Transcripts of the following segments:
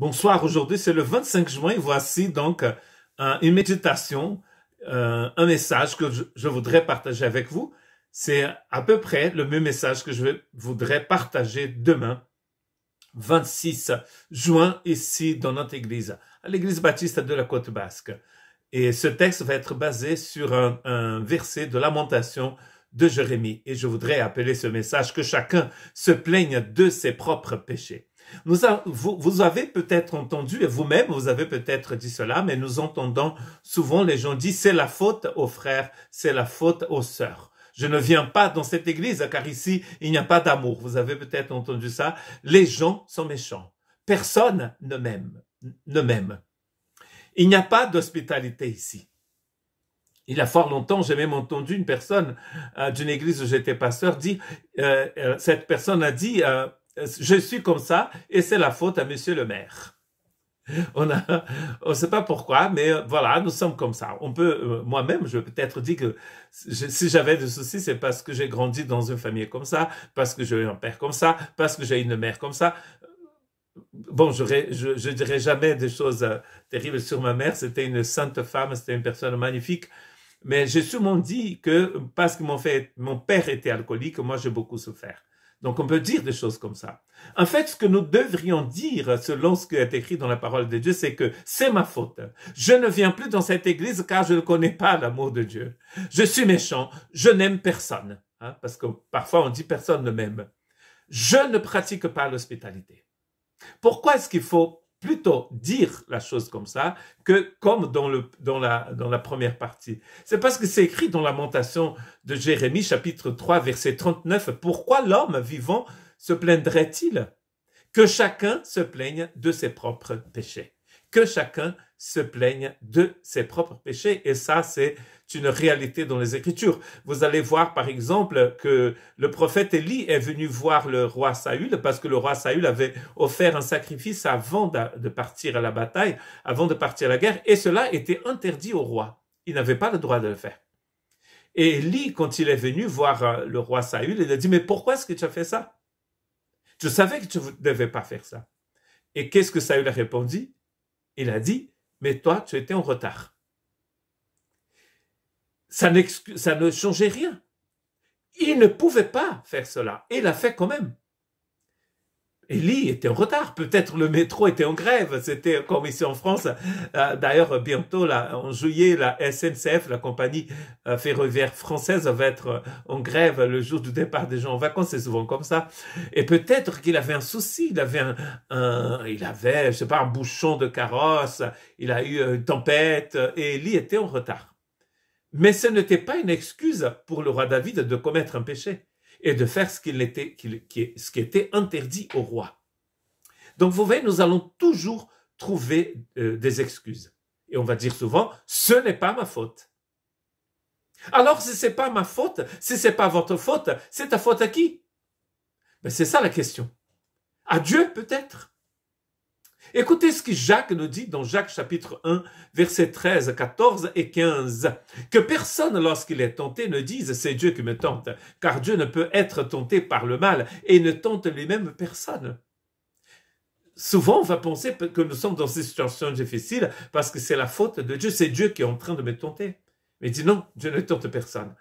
Bonsoir, aujourd'hui c'est le 25 juin et voici donc une méditation, un message que je voudrais partager avec vous. C'est à peu près le même message que voudrais partager demain, 26 juin, ici dans notre église, à l'église baptiste de la Côte Basque. Et ce texte va être basé sur un verset de Lamentation de Jérémie. Et je voudrais appeler ce message que chacun se plaigne de ses propres péchés. Vous avez peut-être entendu, et vous-même, vous avez peut-être dit cela, mais nous entendons souvent les gens dire c'est la faute aux frères, c'est la faute aux sœurs. Je ne viens pas dans cette église car ici, il n'y a pas d'amour. Vous avez peut-être entendu ça. Les gens sont méchants. Personne ne m'aime. Il n'y a pas d'hospitalité ici. Il y a fort longtemps, j'ai même entendu une personne d'une église où j'étais pasteur dire, cette personne a dit, je suis comme ça et c'est la faute à monsieur le maire. On ne sait pas pourquoi, mais voilà, nous sommes comme ça. On peut, moi-même, je peux peut-être dire que si j'avais des soucis, c'est parce que j'ai grandi dans une famille comme ça, parce que j'ai eu un père comme ça, parce que j'ai une mère comme ça. Bon, je dirais jamais des choses terribles sur ma mère. C'était une sainte femme, c'était une personne magnifique. Mais j'ai souvent dit que parce que mon père était alcoolique, moi j'ai beaucoup souffert. Donc on peut dire des choses comme ça. En fait, ce que nous devrions dire, selon ce qui est écrit dans la parole de Dieu, c'est que c'est ma faute. Je ne viens plus dans cette église car je ne connais pas l'amour de Dieu. Je suis méchant, je n'aime personne. Hein, parce que parfois on dit personne ne m'aime. Je ne pratique pas l'hospitalité. Pourquoi est-ce qu'il faut plutôt dire la chose comme ça que comme dans la première partie? C'est parce que c'est écrit dans Lamentation de Jérémie, chapitre 3, verset 39. Pourquoi l'homme vivant se plaindrait-il? Que chacun se plaigne de ses propres péchés. Que chacun se plaigne de ses propres péchés. Et ça, c'est une réalité dans les Écritures. Vous allez voir, par exemple, que le prophète Élie est venu voir le roi Saül parce que le roi Saül avait offert un sacrifice avant de partir à la bataille, avant de partir à la guerre, et cela était interdit au roi. Il n'avait pas le droit de le faire. Et Élie, quand il est venu voir le roi Saül, il a dit, mais pourquoi est-ce que tu as fait ça? Je savais que tu ne devais pas faire ça. Et qu'est-ce que Saül a répondu? Il a dit, mais toi, tu étais en retard. Ça ne changeait rien. Il ne pouvait pas faire cela. Et il l'a fait quand même. Élie était en retard. Peut-être le métro était en grève. C'était comme ici en France. D'ailleurs, bientôt, là, en juillet, la SNCF, la compagnie ferroviaire française, va être en grève le jour du départ des gens en vacances. C'est souvent comme ça. Et peut-être qu'il avait un souci. Il avait je sais pas, un bouchon de carrosse. Il a eu une tempête. Et Élie était en retard. Mais ce n'était pas une excuse pour le roi David de commettre un péché et de faire ce qui était interdit au roi. Donc vous voyez, nous allons toujours trouver des excuses. Et on va dire souvent, ce n'est pas ma faute. Alors si ce n'est pas ma faute, si ce n'est pas votre faute, c'est ta faute à qui? Ben, c'est ça la question. À Dieu peut-être. Écoutez ce que Jacques nous dit dans Jacques chapitre 1, versets 13, 14 et 15. Que personne, lorsqu'il est tenté, ne dise « c'est Dieu qui me tente », car Dieu ne peut être tenté par le mal et il ne tente lui-même personne. Souvent, on va penser que nous sommes dans une situation difficile parce que c'est la faute de Dieu, c'est Dieu qui est en train de me tenter. Mais il dit non, Dieu ne tente personne.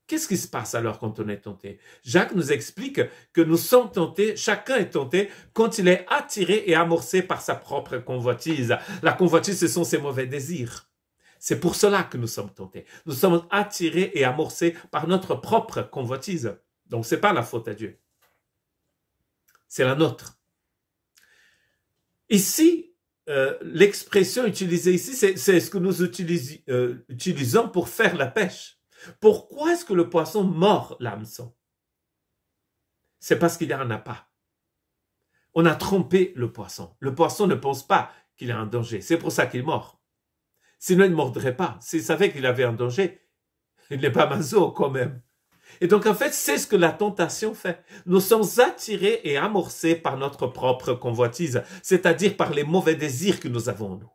Qu'est-ce qui se passe alors quand on est tenté? Jacques nous explique que nous sommes tentés, chacun est tenté quand il est attiré et amorcé par sa propre convoitise. La convoitise, ce sont ses mauvais désirs. C'est pour cela que nous sommes tentés. Nous sommes attirés et amorcés par notre propre convoitise. Donc, ce n'est pas la faute à Dieu. C'est la nôtre. Ici, l'expression utilisée ici, c'est ce que nous utilisons pour faire la pêche. Pourquoi est-ce que le poisson mord l'hameçon? C'est parce qu'il y a un appât. On a trompé le poisson. Le poisson ne pense pas qu'il y a un danger. C'est pour ça qu'il mord. Sinon, il ne mordrait pas. S'il savait qu'il avait un danger, il n'est pas maso quand même. Et donc, en fait, c'est ce que la tentation fait. Nous sommes attirés et amorcés par notre propre convoitise, c'est-à-dire par les mauvais désirs que nous avons en nous.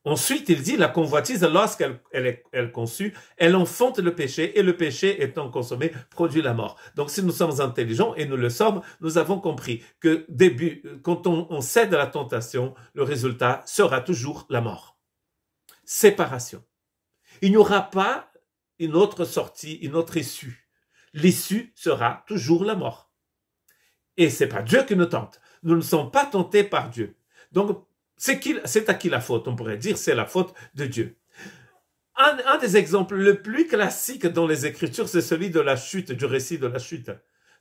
Ensuite, il dit, la convoitise, lorsqu'elle est conçue, elle enfante le péché, et le péché étant consommé, produit la mort. Donc, si nous sommes intelligents, et nous le sommes, nous avons compris que quand on cède à la tentation, le résultat sera toujours la mort. Séparation. Il n'y aura pas une autre sortie, une autre issue. L'issue sera toujours la mort. Et c'est pas Dieu qui nous tente. Nous ne sommes pas tentés par Dieu. Donc, c'est à qui la faute? On pourrait dire c'est la faute de Dieu. Un des exemples le plus classique dans les Écritures, c'est celui de la chute, du récit de la chute,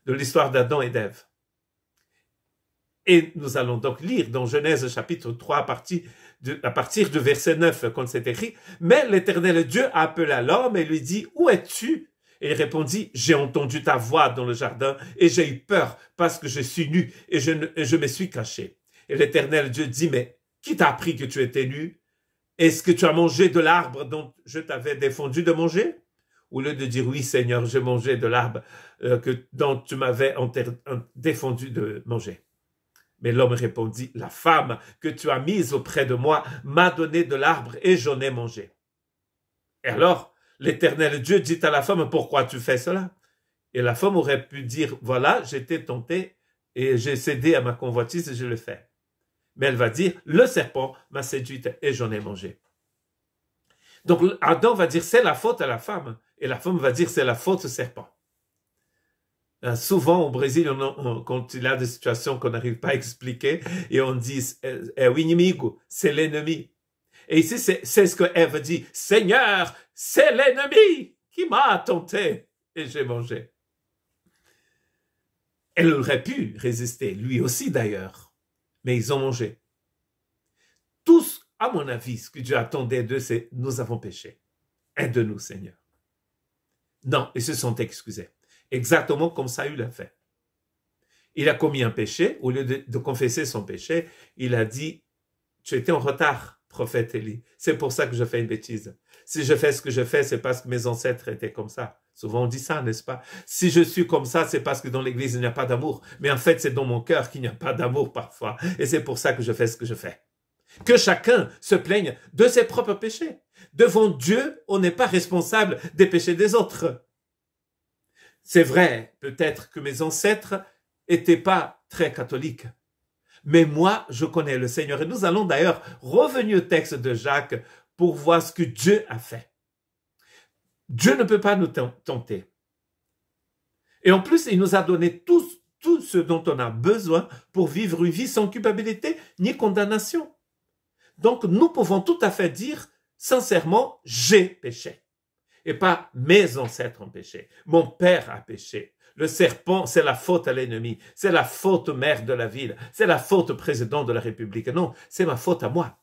de l'histoire d'Adam et d'Ève. Et nous allons donc lire dans Genèse chapitre 3 à partir du verset 9 quand c'est écrit, « Mais l'Éternel Dieu appela l'homme et lui dit, « Où es-tu » Et il répondit, « J'ai entendu ta voix dans le jardin et j'ai eu peur parce que je suis nu et je me suis caché. » Et l'Éternel Dieu dit, « Mais qui t'a appris que tu étais nu? Est-ce que tu as mangé de l'arbre dont je t'avais défendu de manger? » Au lieu de dire, « Oui, Seigneur, j'ai mangé de l'arbre dont tu m'avais défendu de manger. » Mais l'homme répondit, « La femme que tu as mise auprès de moi m'a donné de l'arbre et j'en ai mangé. » Et alors, l'Éternel Dieu dit à la femme, « Pourquoi tu fais cela? » Et la femme aurait pu dire, « Voilà, j'étais tentée et j'ai cédé à ma convoitise et je le fais. » Mais elle va dire, « Le serpent m'a séduite et j'en ai mangé. » Donc Adam va dire, c'est la faute à la femme. Et la femme va dire, c'est la faute au serpent. Souvent au Brésil, quand il y a des situations qu'on n'arrive pas à expliquer, et on dit, o inimigo, c'est l'ennemi. Et ici, c'est ce que Ève dit, Seigneur, c'est l'ennemi qui m'a tenté et j'ai mangé. Elle aurait pu résister, lui aussi d'ailleurs, mais ils ont mangé. Tous, à mon avis, ce que Dieu attendait d'eux, c'est nous avons péché. Aide-nous, Seigneur. Non, ils se sont excusés. Exactement comme Saül l'a fait. Il a commis un péché, au lieu de confesser son péché, il a dit, tu étais en retard, prophète Élie. C'est pour ça que je fais une bêtise. Si je fais ce que je fais, c'est parce que mes ancêtres étaient comme ça. Souvent on dit ça, n'est-ce pas? Si je suis comme ça, c'est parce que dans l'église, il n'y a pas d'amour. Mais en fait, c'est dans mon cœur qu'il n'y a pas d'amour parfois. Et c'est pour ça que je fais ce que je fais. Que chacun se plaigne de ses propres péchés. Devant Dieu, on n'est pas responsable des péchés des autres. C'est vrai, peut-être que mes ancêtres n'étaient pas très catholiques. Mais moi, je connais le Seigneur. Et nous allons d'ailleurs revenir au texte de Jacques pour voir ce que Dieu a fait. Dieu ne peut pas nous tenter. Et en plus, il nous a donné tout ce dont on a besoin pour vivre une vie sans culpabilité ni condamnation. Donc, nous pouvons tout à fait dire sincèrement, j'ai péché. Et pas mes ancêtres ont péché. Mon père a péché. Le serpent, c'est la faute à l'ennemi. C'est la faute au maire de la ville. C'est la faute au président de la République. Non, c'est ma faute à moi.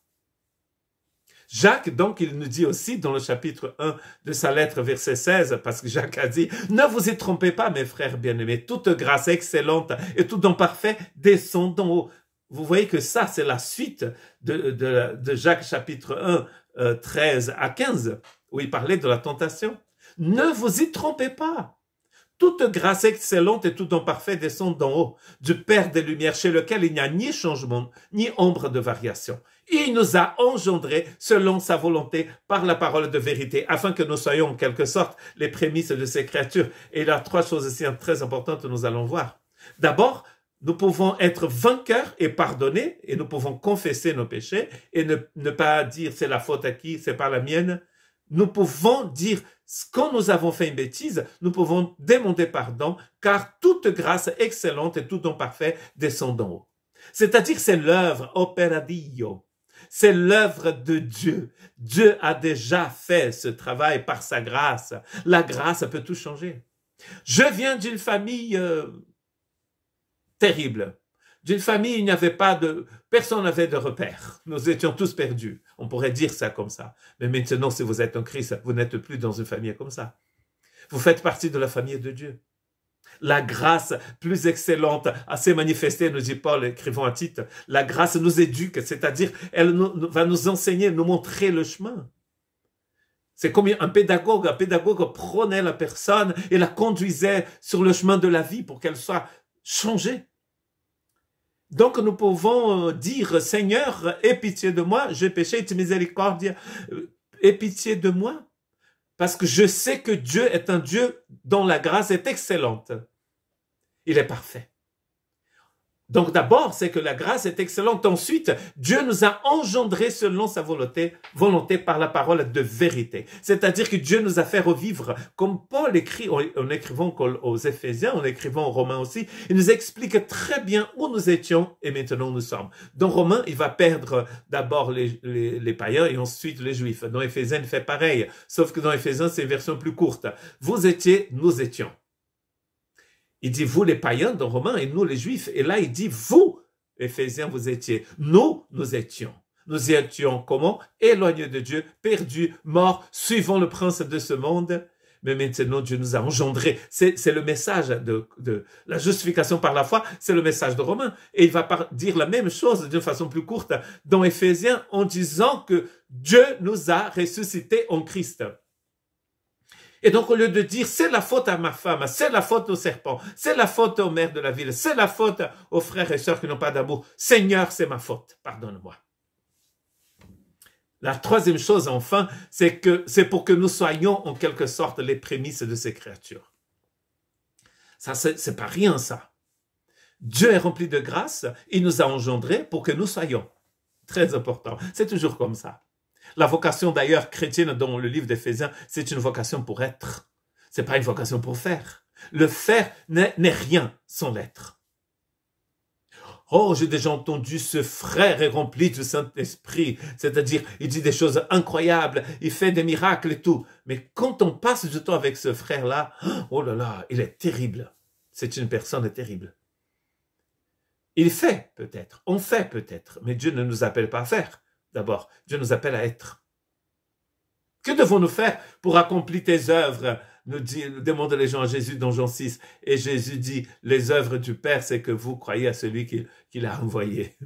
Jacques, donc, il nous dit aussi dans le chapitre 1 de sa lettre, verset 16, parce que Jacques a dit, « Ne vous y trompez pas, mes frères bien-aimés, toute grâce excellente et tout don parfait descend d'en haut. » Vous voyez que ça, c'est la suite de Jacques chapitre 1, 13 à 15, où il parlait de la tentation. Ne vous y trompez pas. Toute grâce excellente et tout don parfait descend d'en haut, du Père des Lumières, chez lequel il n'y a ni changement, ni ombre de variation. Il nous a engendrés selon sa volonté par la parole de vérité, afin que nous soyons en quelque sorte les prémices de ces créatures. Et il y a trois choses ici très importantes que nous allons voir. D'abord, nous pouvons être vainqueurs et pardonnés, et nous pouvons confesser nos péchés, et ne pas dire c'est la faute à qui, c'est pas la mienne. Nous pouvons dire, quand nous avons fait une bêtise, nous pouvons demander pardon, car toute grâce excellente et tout don parfait descend d'en haut. C'est-à-dire, c'est l'œuvre, opera Dio. C'est l'œuvre de Dieu. Dieu a déjà fait ce travail par sa grâce. La grâce peut tout changer. Je viens d'une famille terrible. D'une famille, il n'y avait pas personne n'avait de repère. Nous étions tous perdus. On pourrait dire ça comme ça. Mais maintenant, si vous êtes en Christ, vous n'êtes plus dans une famille comme ça. Vous faites partie de la famille de Dieu. La grâce plus excellente a s'est manifestée, nous dit Paul, écrivant à Tite. La grâce nous éduque, c'est-à-dire, elle va nous enseigner, nous montrer le chemin. C'est comme un pédagogue. Un pédagogue prenait la personne et la conduisait sur le chemin de la vie pour qu'elle soit changée. Donc nous pouvons dire, Seigneur, aie pitié de moi, j'ai péché, tu miséricorde, aie pitié de moi. Parce que je sais que Dieu est un Dieu dont la grâce est excellente. Il est parfait. Donc d'abord, c'est que la grâce est excellente. Ensuite, Dieu nous a engendrés selon sa volonté par la parole de vérité. C'est-à-dire que Dieu nous a fait revivre, comme Paul écrit en écrivant aux Éphésiens, en écrivant aux Romains aussi, il nous explique très bien où nous étions et maintenant où nous sommes. Dans Romains, il va perdre d'abord les païens et ensuite les Juifs. Dans Éphésiens, il fait pareil, sauf que dans Éphésiens, c'est une version plus courte. Vous étiez, nous étions. Il dit vous les païens dans Romains et nous les juifs. Et là il dit vous, Éphésiens, vous étiez. Nous étions. Nous étions comment? Éloignés de Dieu, perdus, morts, suivant le prince de ce monde. Mais maintenant Dieu nous a engendrés. C'est le message de la justification par la foi, c'est le message de Romains. Et il va dire la même chose d'une façon plus courte dans Éphésiens en disant que Dieu nous a ressuscités en Christ. Et donc, au lieu de dire, c'est la faute à ma femme, c'est la faute au serpent, c'est la faute aux mères de la ville, c'est la faute aux frères et sœurs qui n'ont pas d'amour. Seigneur, c'est ma faute, pardonne-moi. La troisième chose, enfin, c'est que c'est pour que nous soyons, en quelque sorte, les prémices de ces créatures. Ça, c'est pas rien, ça. Dieu est rempli de grâce, il nous a engendrés pour que nous soyons. Très important. C'est toujours comme ça. La vocation d'ailleurs chrétienne dans le livre d'Éphésiens, c'est une vocation pour être. C'est pas une vocation pour faire. Le faire n'est rien sans l'être. Oh, j'ai déjà entendu ce frère est rempli du Saint-Esprit. C'est-à-dire, il dit des choses incroyables, il fait des miracles et tout. Mais quand on passe du temps avec ce frère-là, oh là là, il est terrible. C'est une personne terrible. Il fait peut-être, on fait peut-être, mais Dieu ne nous appelle pas à faire. D'abord, Dieu nous appelle à être. Que devons-nous faire pour accomplir tes œuvres? Nous demandent les gens à Jésus dans Jean 6. Et Jésus dit, les œuvres du Père, c'est que vous croyez à celui qui l'a envoyé.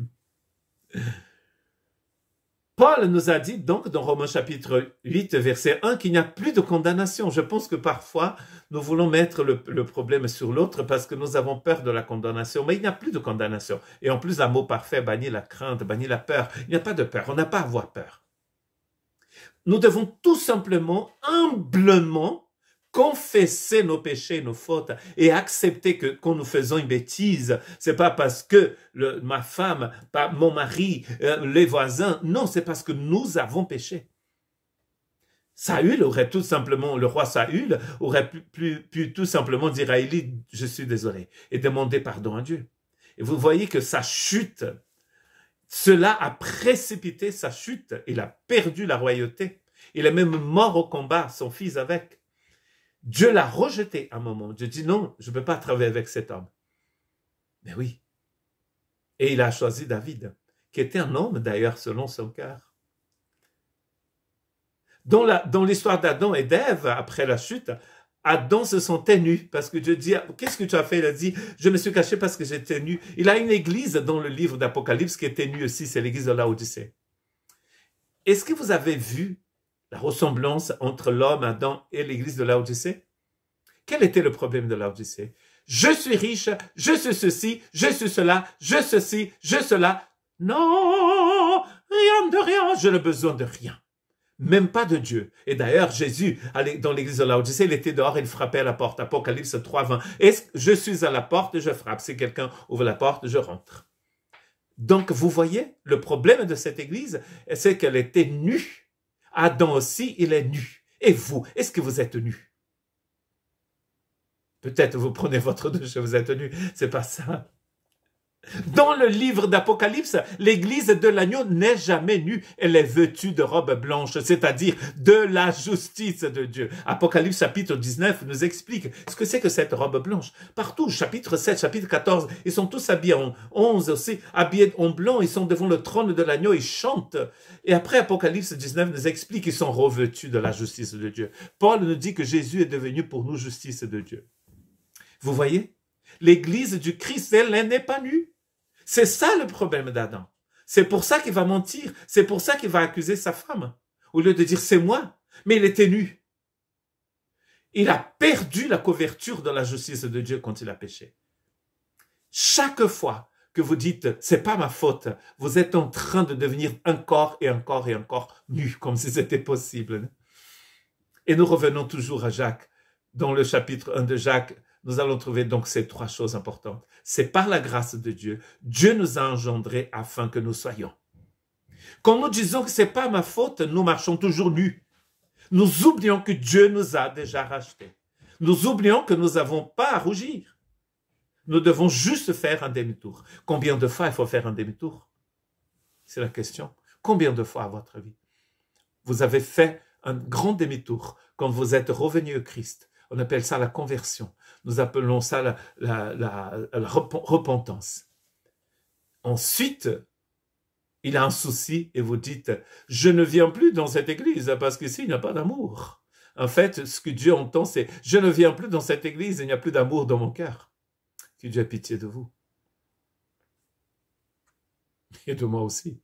Paul nous a dit donc dans Romains chapitre 8, verset 1, qu'il n'y a plus de condamnation. Je pense que parfois, nous voulons mettre le problème sur l'autre parce que nous avons peur de la condamnation. Mais il n'y a plus de condamnation. Et en plus, un mot parfait bannit la crainte, bannit la peur. Il n'y a pas de peur. On n'a pas à avoir peur. Nous devons tout simplement, humblement, confesser nos péchés, nos fautes et accepter que quand nous faisons une bêtise, c'est pas parce que ma femme, mon mari, les voisins, non, c'est parce que nous avons péché. Saül aurait tout simplement, le roi Saül aurait pu tout simplement dire à Élie, je suis désolé, et demander pardon à Dieu. Et vous voyez que sa chute, cela a précipité sa chute, il a perdu la royauté, il est même mort au combat, son fils avec. Dieu l'a rejeté à un moment. Dieu dit non, je ne peux pas travailler avec cet homme. Mais oui. Et il a choisi David, qui était un homme d'ailleurs selon son cœur. Dans l'histoire d'Adam et d'Ève, après la chute, Adam se sentait nu parce que Dieu dit, qu'est-ce que tu as fait? Il a dit, je me suis caché parce que j'étais nu. Il a une église dans le livre d'Apocalypse qui était nue aussi, c'est l'église de Laodicée. Est-ce que vous avez vu la ressemblance entre l'homme, Adam et l'église de Laodicée? Quel était le problème de Laodicée? Je suis riche, je suis ceci, je suis cela, je ceci, je cela. Non, rien de rien, je n'ai besoin de rien. Même pas de Dieu. Et d'ailleurs, Jésus, dans l'église de Laodicée, il était dehors, il frappait à la porte. Apocalypse 3:20. Je suis à la porte, je frappe. Si quelqu'un ouvre la porte, je rentre. Donc, vous voyez, le problème de cette église, c'est qu'elle était nue. Adam aussi, il est nu. Et vous, est-ce que vous êtes nu? Peut-être vous prenez votre douche et vous êtes nu. C'est pas ça. Dans le livre d'Apocalypse, l'église de l'agneau n'est jamais nue. Elle est vêtue de robes blanches, c'est-à-dire de la justice de Dieu. Apocalypse chapitre 19 nous explique ce que c'est que cette robe blanche. Partout, chapitre 7, chapitre 14, ils sont tous habillés en 11 aussi, habillés en blanc, ils sont devant le trône de l'agneau, ils chantent. Et après, Apocalypse 19 nous explique qu'ils sont revêtus de la justice de Dieu. Paul nous dit que Jésus est devenu pour nous justice de Dieu. Vous voyez? L'église du Christ, elle n'est pas nue. C'est ça le problème d'Adam. C'est pour ça qu'il va mentir. C'est pour ça qu'il va accuser sa femme. Au lieu de dire c'est moi. Mais il était nu. Il a perdu la couverture de la justice de Dieu quand il a péché. Chaque fois que vous dites, c'est pas ma faute, vous êtes en train de devenir encore et encore et encore nu, comme si c'était possible. Et nous revenons toujours à Jacques. Dans le chapitre 1 de Jacques, nous allons trouver donc ces trois choses importantes. C'est par la grâce de Dieu. Dieu nous a engendrés afin que nous soyons. Quand nous disons que c'est pas ma faute, nous marchons toujours nus. Nous oublions que Dieu nous a déjà rachetés. Nous oublions que nous n'avons pas à rougir. Nous devons juste faire un demi-tour. Combien de fois il faut faire un demi-tour? C'est la question. Combien de fois à votre vie vous avez fait un grand demi-tour quand vous êtes revenu au Christ? On appelle ça la conversion. Nous appelons ça la repentance. Ensuite, il a un souci et vous dites, je ne viens plus dans cette église parce qu'ici, il n'y a pas d'amour. En fait, ce que Dieu entend, c'est, je ne viens plus dans cette église, il n'y a plus d'amour dans mon cœur. Que Dieu ait pitié de vous. Et de moi aussi.